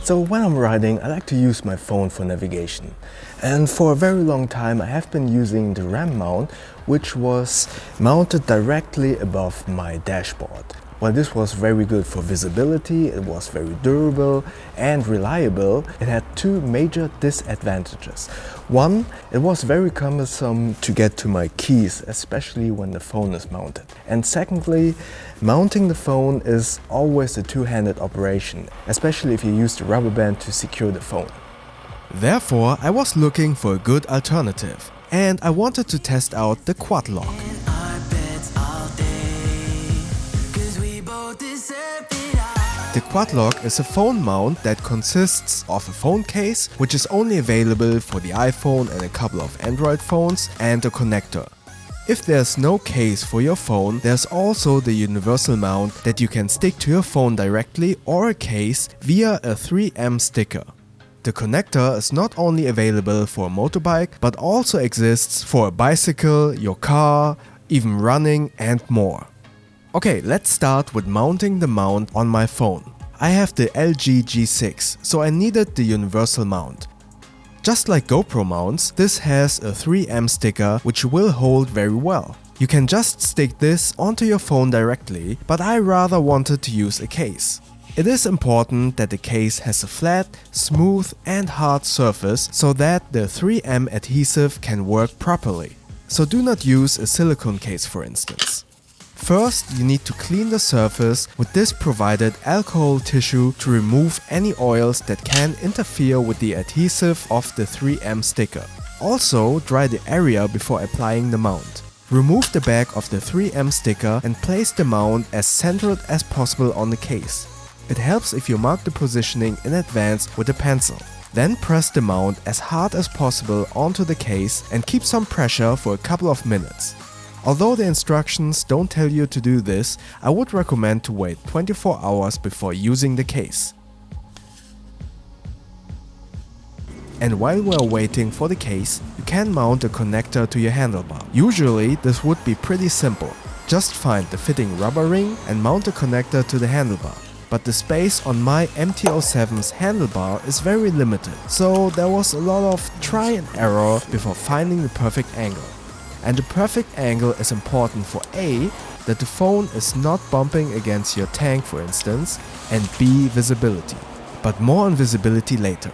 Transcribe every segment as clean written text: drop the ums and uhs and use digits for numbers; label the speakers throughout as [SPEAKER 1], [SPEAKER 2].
[SPEAKER 1] So when I'm riding, I like to use my phone for navigation. And for a very long time I have been using the RAM mount, which was mounted directly above my dashboard. While this was very good for visibility, it was very durable and reliable, it had two major disadvantages. One, it was very cumbersome to get to my keys, especially when the phone is mounted. And secondly, mounting the phone is always a two-handed operation, especially if you use the rubber band to secure the phone.
[SPEAKER 2] Therefore, I was looking for a good alternative, and I wanted to test out the Quadlock. The Quadlock is a phone mount that consists of a phone case, which is only available for the iPhone and a couple of Android phones, and a connector. If there's no case for your phone, there's also the universal mount that you can stick to your phone directly or a case via a 3M sticker. The connector is not only available for a motorbike, but also exists for a bicycle, your car, even running and more. Okay, let's start with mounting the mount on my phone. I have the LG G6, so I needed the universal mount. Just like GoPro mounts, this has a 3M sticker which will hold very well. You can just stick this onto your phone directly, but I rather wanted to use a case. It is important that the case has a flat, smooth and hard surface so that the 3M adhesive can work properly. So do not use a silicone case, for instance. First, you need to clean the surface with this provided alcohol tissue to remove any oils that can interfere with the adhesive of the 3M sticker. Also, dry the area before applying the mount. Remove the back of the 3M sticker and place the mount as centered as possible on the case. It helps if you mark the positioning in advance with a pencil. Then press the mount as hard as possible onto the case and keep some pressure for a couple of minutes. Although the instructions don't tell you to do this, I would recommend to wait 24 hours before using the case. And while we're waiting for the case, you can mount a connector to your handlebar. Usually this would be pretty simple. Just find the fitting rubber ring and mount the connector to the handlebar. But the space on my MT07's handlebar is very limited, so there was a lot of try and error before finding the perfect angle. And the perfect angle is important for A, that the phone is not bumping against your tank, for instance, and B, visibility. But more on visibility later.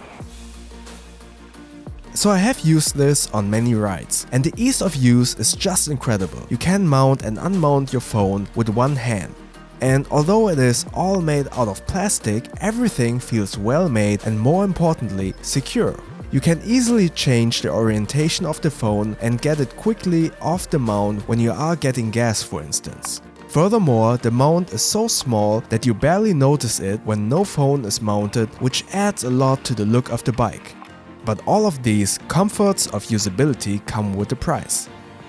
[SPEAKER 2] So I have used this on many rides, and the ease of use is just incredible. You can mount and unmount your phone with one hand. And although it is all made out of plastic, everything feels well made and, more importantly, secure. You can easily change the orientation of the phone and get it quickly off the mount when you are getting gas, for instance. Furthermore, the mount is so small that you barely notice it when no phone is mounted, which adds a lot to the look of the bike. But all of these comforts of usability come with a price,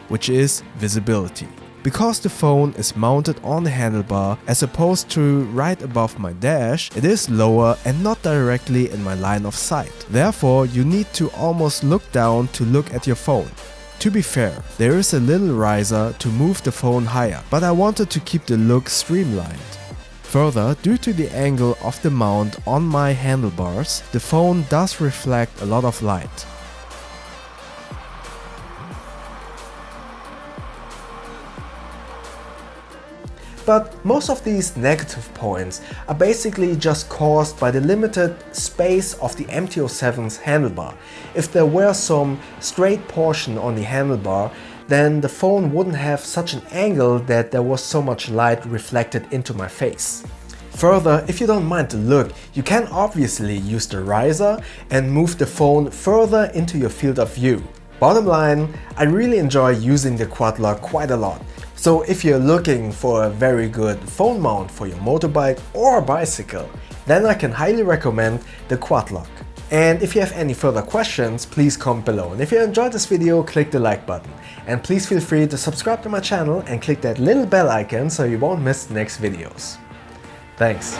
[SPEAKER 2] which is visibility. Because the phone is mounted on the handlebar as opposed to right above my dash, it is lower and not directly in my line of sight. Therefore, you need to almost look down to look at your phone. To be fair, there is a little riser to move the phone higher, but I wanted to keep the look streamlined. Further, due to the angle of the mount on my handlebars, the phone does reflect a lot of light.
[SPEAKER 1] But most of these negative points are basically just caused by the limited space of the MT07's handlebar. If there were some straight portion on the handlebar, then the phone wouldn't have such an angle that there was so much light reflected into my face. Further, if you don't mind the look, you can obviously use the riser and move the phone further into your field of view. Bottom line, I really enjoy using the Quadlock quite a lot. So if you're looking for a very good phone mount for your motorbike or bicycle, then I can highly recommend the Quadlock. And if you have any further questions, please comment below. And if you enjoyed this video, click the like button. And please feel free to subscribe to my channel and click that little bell icon so you won't miss the next videos. Thanks.